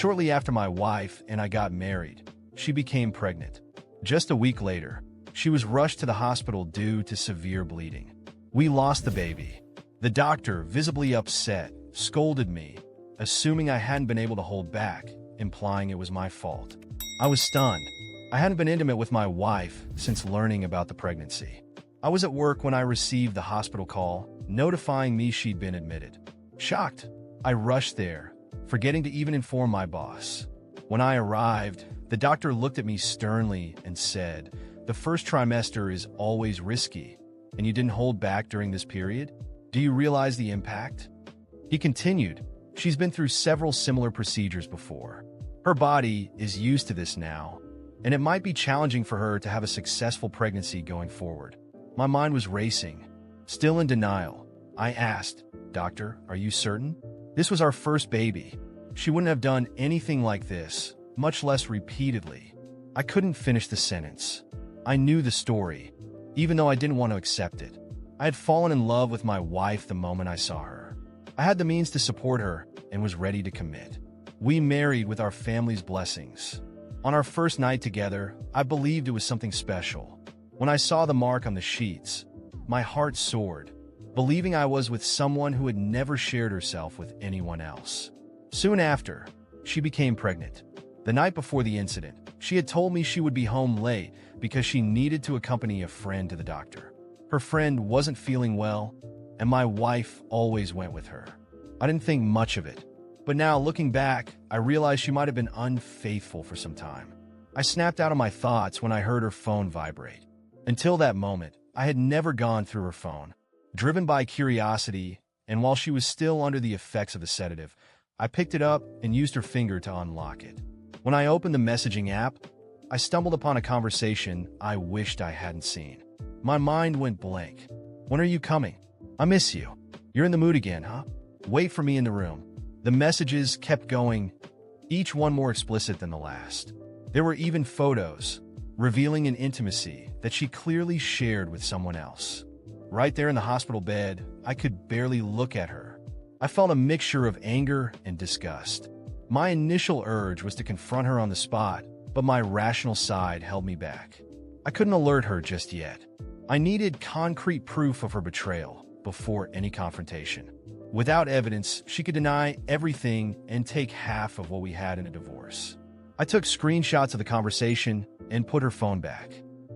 Shortly after my wife and I got married, she became pregnant. Just a week later, she was rushed to the hospital due to severe bleeding. We lost the baby. The doctor, visibly upset, scolded me, assuming I hadn't been able to hold back, implying it was my fault. I was stunned. I hadn't been intimate with my wife since learning about the pregnancy. I was at work when I received the hospital call, notifying me she'd been admitted. Shocked, I rushed there, forgetting to even inform my boss. When I arrived, the doctor looked at me sternly and said, "The first trimester is always risky, and you didn't hold back during this period? Do you realize the impact?" He continued, "She's been through several similar procedures before. Her body is used to this now, and it might be challenging for her to have a successful pregnancy going forward." My mind was racing. Still in denial, I asked, "Doctor, are you certain? This was our first baby. She wouldn't have done anything like this, much less repeatedly." I couldn't finish the sentence. I knew the story, even though I didn't want to accept it. I had fallen in love with my wife the moment I saw her. I had the means to support her and was ready to commit. We married with our family's blessings. On our first night together, I believed it was something special. When I saw the mark on the sheets, my heart soared, believing I was with someone who had never shared herself with anyone else. Soon after, she became pregnant. The night before the incident, she had told me she would be home late because she needed to accompany a friend to the doctor. Her friend wasn't feeling well, and my wife always went with her. I didn't think much of it, but now looking back, I realized she might have been unfaithful for some time. I snapped out of my thoughts when I heard her phone vibrate. Until that moment, I had never gone through her phone. Driven by curiosity, and while she was still under the effects of a sedative, I picked it up and used her finger to unlock it. When I opened the messaging app, I stumbled upon a conversation I wished I hadn't seen. My mind went blank. "When are you coming? I miss you. You're in the mood again, huh? Wait for me in the room." The messages kept going, each one more explicit than the last. There were even photos, revealing an intimacy that she clearly shared with someone else. Right there in the hospital bed, I could barely look at her. I felt a mixture of anger and disgust. My initial urge was to confront her on the spot, but my rational side held me back. I couldn't alert her just yet. I needed concrete proof of her betrayal before any confrontation. Without evidence, she could deny everything and take half of what we had in a divorce. I took screenshots of the conversation and put her phone back.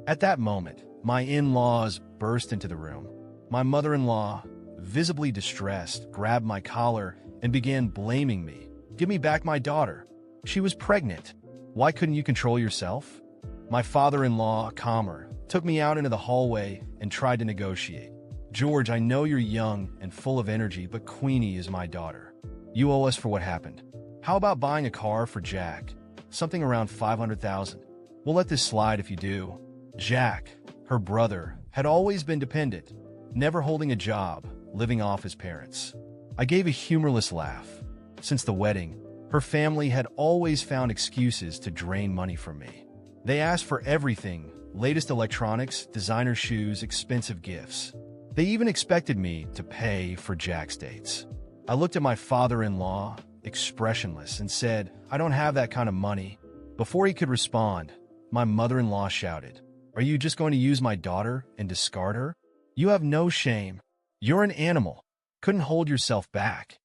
At that moment, my in-laws burst into the room. My mother-in-law, visibly distressed, grabbed my collar and began blaming me. "Give me back my daughter. She was pregnant. Why couldn't you control yourself?" My father-in-law, calmer, took me out into the hallway and tried to negotiate. "George, I know you're young and full of energy, but Queenie is my daughter. You owe us for what happened. How about buying a car for Jack? Something around $500,000. We'll let this slide if you do." Jack, her brother, had always been dependent, never holding a job, living off his parents. I gave a humorless laugh. Since the wedding, her family had always found excuses to drain money from me. They asked for everything: latest electronics, designer shoes, expensive gifts. They even expected me to pay for Jack's dates. I looked at my father-in-law, expressionless, and said, "I don't have that kind of money." Before he could respond, my mother-in-law shouted, "Are you just going to use my daughter and discard her? You have no shame. You're an animal. Couldn't hold yourself back.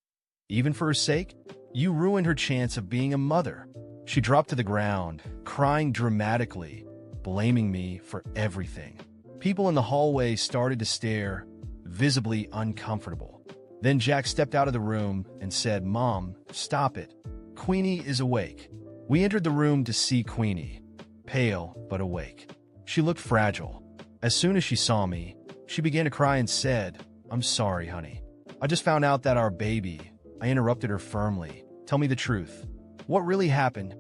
Even for her sake? You ruined her chance of being a mother." She dropped to the ground, crying dramatically, blaming me for everything. People in the hallway started to stare, visibly uncomfortable. Then Jack stepped out of the room and said, "Mom, stop it. Queenie is awake." We entered the room to see Queenie, pale but awake. She looked fragile. As soon as she saw me, she began to cry and said, "I'm sorry, honey. I just found out that our baby—" I interrupted her firmly. "Tell me the truth. What really happened?"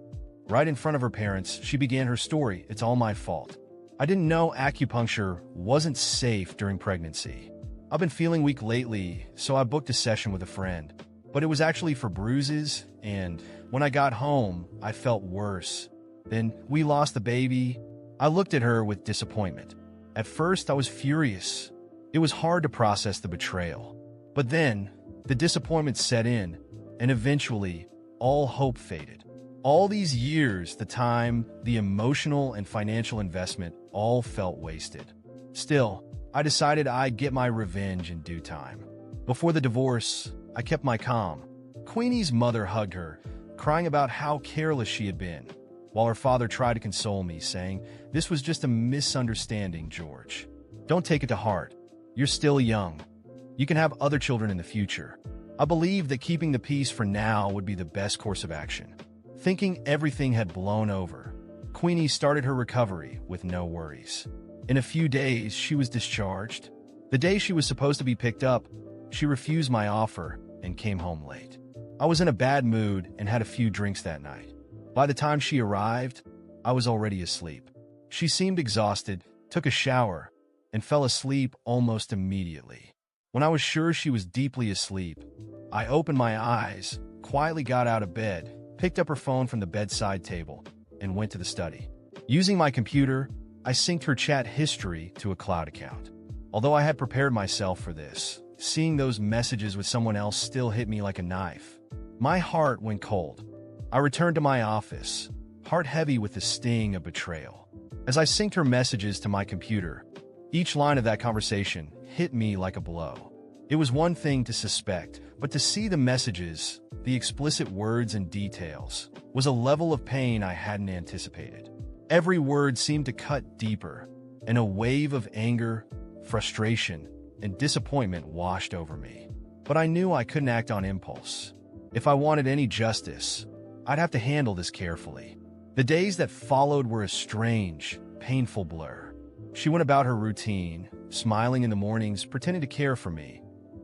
Right in front of her parents, she began her story. "It's all my fault. I didn't know acupuncture wasn't safe during pregnancy. I've been feeling weak lately, so I booked a session with a friend. But it was actually for bruises, and when I got home, I felt worse. Then we lost the baby." I looked at her with disappointment. At first, I was furious. It was hard to process the betrayal. But then, the disappointment set in, and eventually, all hope faded. All these years, the time, the emotional and financial investment all felt wasted. Still, I decided I'd get my revenge in due time. Before the divorce, I kept my calm. Queenie's mother hugged her, crying about how careless she had been, while her father tried to console me, saying, "This was just a misunderstanding, George. Don't take it to heart. You're still young. You can have other children in the future." I believed that keeping the peace for now would be the best course of action. Thinking everything had blown over, Queenie started her recovery with no worries. In a few days, she was discharged. The day she was supposed to be picked up, she refused my offer and came home late. I was in a bad mood and had a few drinks that night. By the time she arrived, I was already asleep. She seemed exhausted, took a shower, and fell asleep almost immediately. When I was sure she was deeply asleep, I opened my eyes, quietly got out of bed, picked up her phone from the bedside table, and went to the study. Using my computer, I synced her chat history to a cloud account. Although I had prepared myself for this, seeing those messages with someone else still hit me like a knife. My heart went cold. I returned to my office, heart heavy with the sting of betrayal. As I synced her messages to my computer, each line of that conversation hit me like a blow. It was one thing to suspect, but to see the messages, the explicit words and details, was a level of pain I hadn't anticipated. Every word seemed to cut deeper, and a wave of anger, frustration, and disappointment washed over me. But I knew I couldn't act on impulse. If I wanted any justice, I'd have to handle this carefully. The days that followed were a strange, painful blur. She went about her routine, smiling in the mornings, pretending to care for me,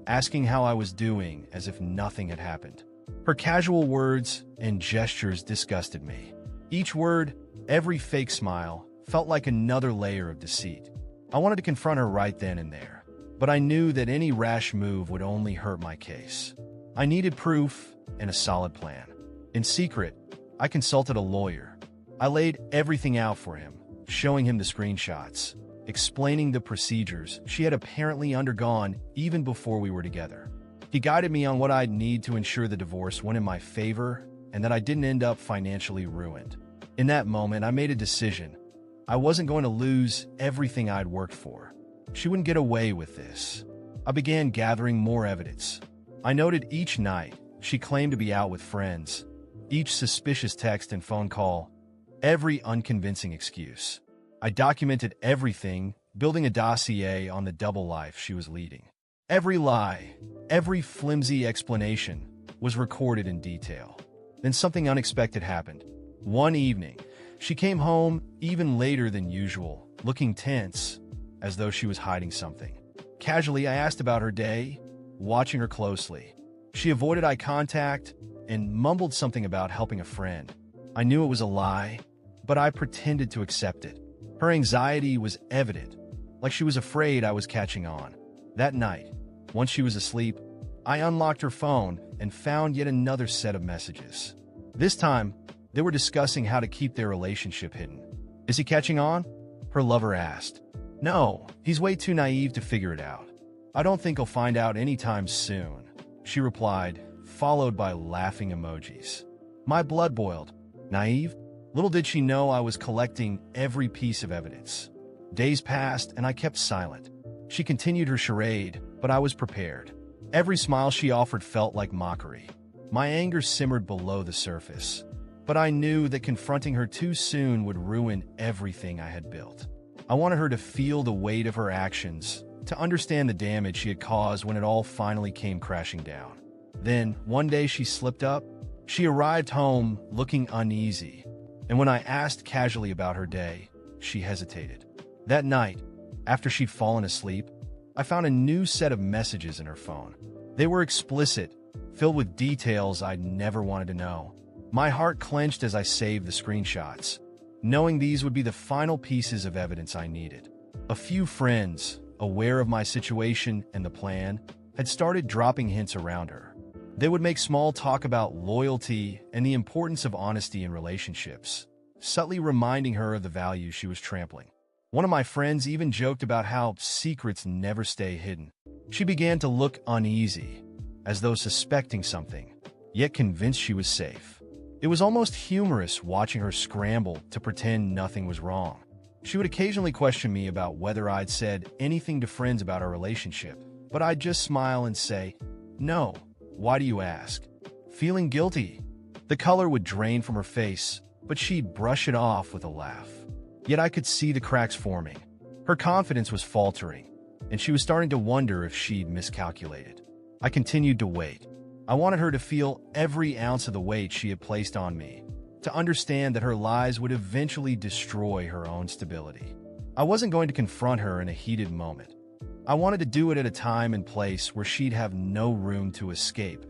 asking how I was doing as if nothing had happened. Her casual words and gestures disgusted me. Each word, every fake smile, felt like another layer of deceit. I wanted to confront her right then and there, but I knew that any rash move would only hurt my case. I needed proof and a solid plan. In secret, I consulted a lawyer. I laid everything out for him, showing him the screenshots, explaining the procedures she had apparently undergone even before we were together. He guided me on what I'd need to ensure the divorce went in my favor and that I didn't end up financially ruined. In that moment, I made a decision. I wasn't going to lose everything I'd worked for. She wouldn't get away with this. I began gathering more evidence. I noted each night she claimed to be out with friends, each suspicious text and phone call, every unconvincing excuse. I documented everything, building a dossier on the double life she was leading. Every lie, every flimsy explanation was recorded in detail. Then something unexpected happened. One evening, she came home even later than usual, looking tense, as though she was hiding something. Casually, I asked about her day, watching her closely. She avoided eye contact and mumbled something about helping a friend. I knew it was a lie, but I pretended to accept it. Her anxiety was evident, like she was afraid I was catching on. That night, once she was asleep, I unlocked her phone and found yet another set of messages. This time, they were discussing how to keep their relationship hidden. "Is he catching on?" her lover asked. "No, he's way too naive to figure it out. I don't think he'll find out anytime soon," she replied, followed by laughing emojis. My blood boiled. Naive? Little did she know I was collecting every piece of evidence. Days passed and I kept silent. She continued her charade, but I was prepared. Every smile she offered felt like mockery. My anger simmered below the surface, but I knew that confronting her too soon would ruin everything I had built. I wanted her to feel the weight of her actions, to understand the damage she had caused when it all finally came crashing down. Then, one day she slipped up. She arrived home looking uneasy, and when I asked casually about her day, she hesitated. That night, after she'd fallen asleep, I found a new set of messages in her phone. They were explicit, filled with details I'd never wanted to know. My heart clenched as I saved the screenshots, knowing these would be the final pieces of evidence I needed. A few friends, aware of my situation and the plan, had started dropping hints around her. They would make small talk about loyalty and the importance of honesty in relationships, subtly reminding her of the values she was trampling. One of my friends even joked about how secrets never stay hidden. She began to look uneasy, as though suspecting something, yet convinced she was safe. It was almost humorous watching her scramble to pretend nothing was wrong. She would occasionally question me about whether I'd said anything to friends about our relationship, but I'd just smile and say, "No, why do you ask?" Feeling guilty. The color would drain from her face, but she'd brush it off with a laugh. Yet I could see the cracks forming. Her confidence was faltering, and she was starting to wonder if she'd miscalculated. I continued to wait. I wanted her to feel every ounce of the weight she had placed on me, to understand that her lies would eventually destroy her own stability. I wasn't going to confront her in a heated moment. I wanted to do it at a time and place where she'd have no room to escape,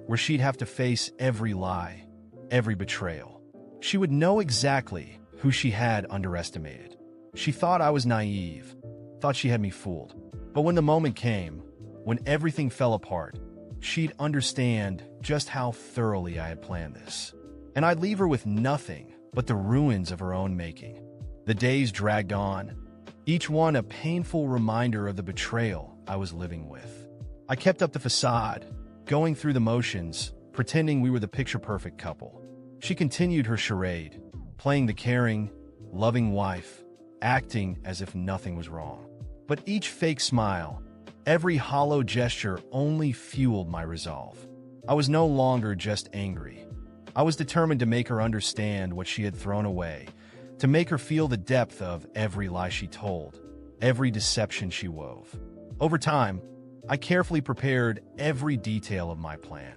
where she'd have to face every lie, every betrayal. She would know exactly who she had underestimated. She thought I was naive, thought she had me fooled. But when the moment came, when everything fell apart, she'd understand just how thoroughly I had planned this. And I'd leave her with nothing but the ruins of her own making. The days dragged on, each one a painful reminder of the betrayal I was living with. I kept up the facade, going through the motions, pretending we were the picture-perfect couple. She continued her charade, playing the caring, loving wife, acting as if nothing was wrong. But each fake smile, every hollow gesture only fueled my resolve. I was no longer just angry. I was determined to make her understand what she had thrown away, to make her feel the depth of every lie she told, every deception she wove. Over time, I carefully prepared every detail of my plan.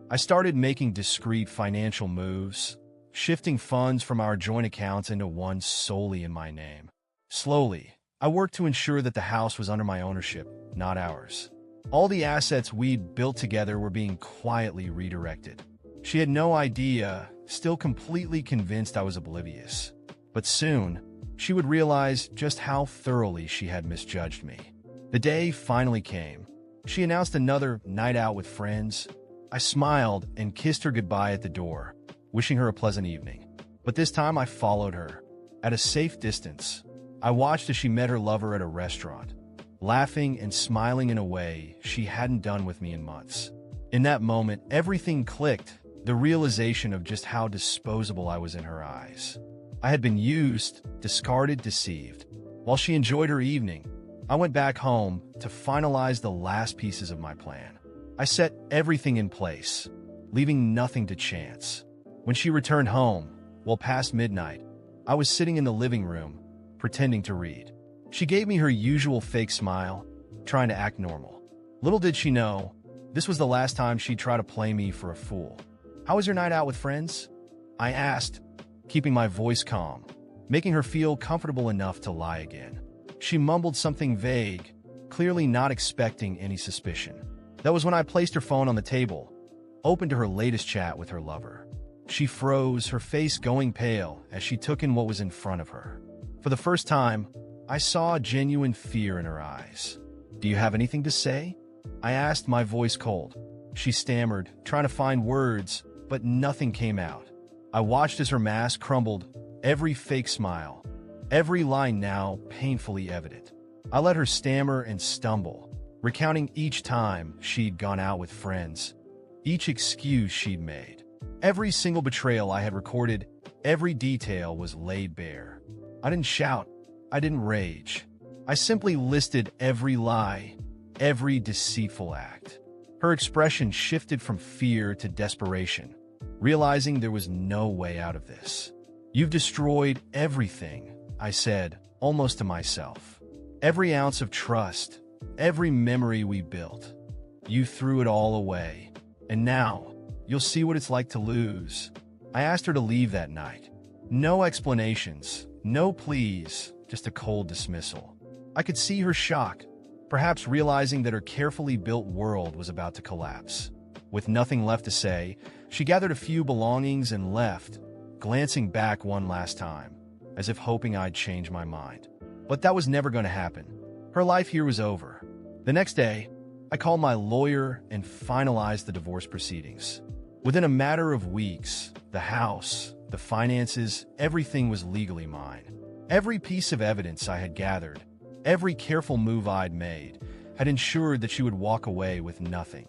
I started making discreet financial moves, shifting funds from our joint accounts into one solely in my name. Slowly, I worked to ensure that the house was under my ownership, not ours. All the assets we'd built together were being quietly redirected. She had no idea, still completely convinced I was oblivious. But soon, she would realize just how thoroughly she had misjudged me. The day finally came. She announced another night out with friends. I smiled and kissed her goodbye at the door, wishing her a pleasant evening. But this time I followed her. At a safe distance, I watched as she met her lover at a restaurant, laughing and smiling in a way she hadn't done with me in months. In that moment, everything clicked, the realization of just how disposable I was in her eyes. I had been used, discarded, deceived. While she enjoyed her evening, I went back home to finalize the last pieces of my plan. I set everything in place, leaving nothing to chance. When she returned home, well past midnight, I was sitting in the living room, pretending to read. She gave me her usual fake smile, trying to act normal. Little did she know, this was the last time she'd try to play me for a fool. "How was your night out with friends?" I asked, keeping my voice calm, making her feel comfortable enough to lie again. She mumbled something vague, clearly not expecting any suspicion. That was when I placed her phone on the table, open to her latest chat with her lover. She froze, her face going pale as she took in what was in front of her. For the first time, I saw genuine fear in her eyes. "Do you have anything to say?" I asked, my voice cold. She stammered, trying to find words, but nothing came out. I watched as her mask crumbled, every fake smile, every line now painfully evident. I let her stammer and stumble, recounting each time she'd gone out with friends, each excuse she'd made. Every single betrayal I had recorded, every detail was laid bare. I didn't shout, I didn't rage. I simply listed every lie, every deceitful act. Her expression shifted from fear to desperation, realizing there was no way out of this. "You've destroyed everything," I said, almost to myself. "Every ounce of trust, every memory we built. You threw it all away. And now, you'll see what it's like to lose." I asked her to leave that night. No explanations, no pleas, just a cold dismissal. I could see her shock, perhaps realizing that her carefully built world was about to collapse. With nothing left to say, she gathered a few belongings and left, glancing back one last time, as if hoping I'd change my mind. But that was never going to happen. Her life here was over. The next day, I called my lawyer and finalized the divorce proceedings. Within a matter of weeks, the house, the finances, everything was legally mine. Every piece of evidence I had gathered, every careful move I'd made, had ensured that she would walk away with nothing.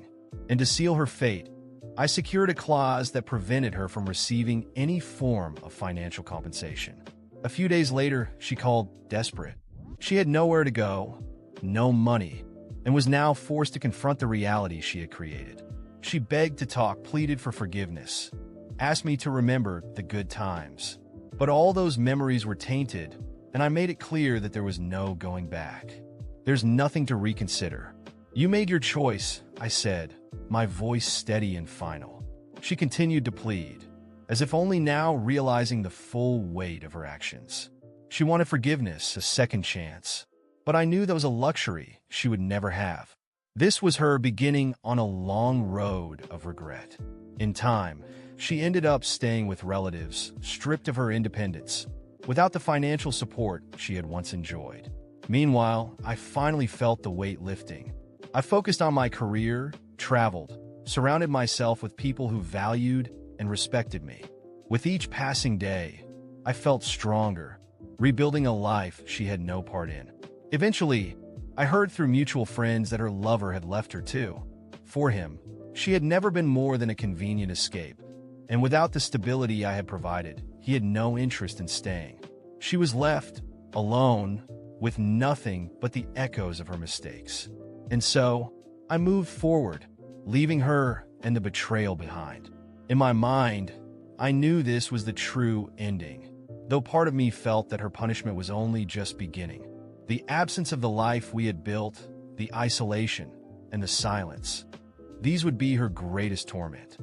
And to seal her fate, I secured a clause that prevented her from receiving any form of financial compensation. A few days later, she called desperate. She had nowhere to go, no money, and was now forced to confront the reality she had created. She begged to talk, pleaded for forgiveness, asked me to remember the good times. But all those memories were tainted, and I made it clear that there was no going back. There's nothing to reconsider. You made your choice, I said, my voice steady and final. She continued to plead, as if only now realizing the full weight of her actions. She wanted forgiveness, a second chance, but I knew that was a luxury she would never have. This was her beginning on a long road of regret. In time, she ended up staying with relatives, stripped of her independence, without the financial support she had once enjoyed. Meanwhile, I finally felt the weight lifting. I focused on my career, traveled, surrounded myself with people who valued and respected me. With each passing day, I felt stronger, rebuilding a life she had no part in. Eventually, I heard through mutual friends that her lover had left her too. For him, she had never been more than a convenient escape, and without the stability I had provided, he had no interest in staying. She was left, alone, with nothing but the echoes of her mistakes. And so, I moved forward, leaving her and the betrayal behind. In my mind, I knew this was the true ending, though part of me felt that her punishment was only just beginning. The absence of the life we had built, the isolation, and the silence, these would be her greatest torment.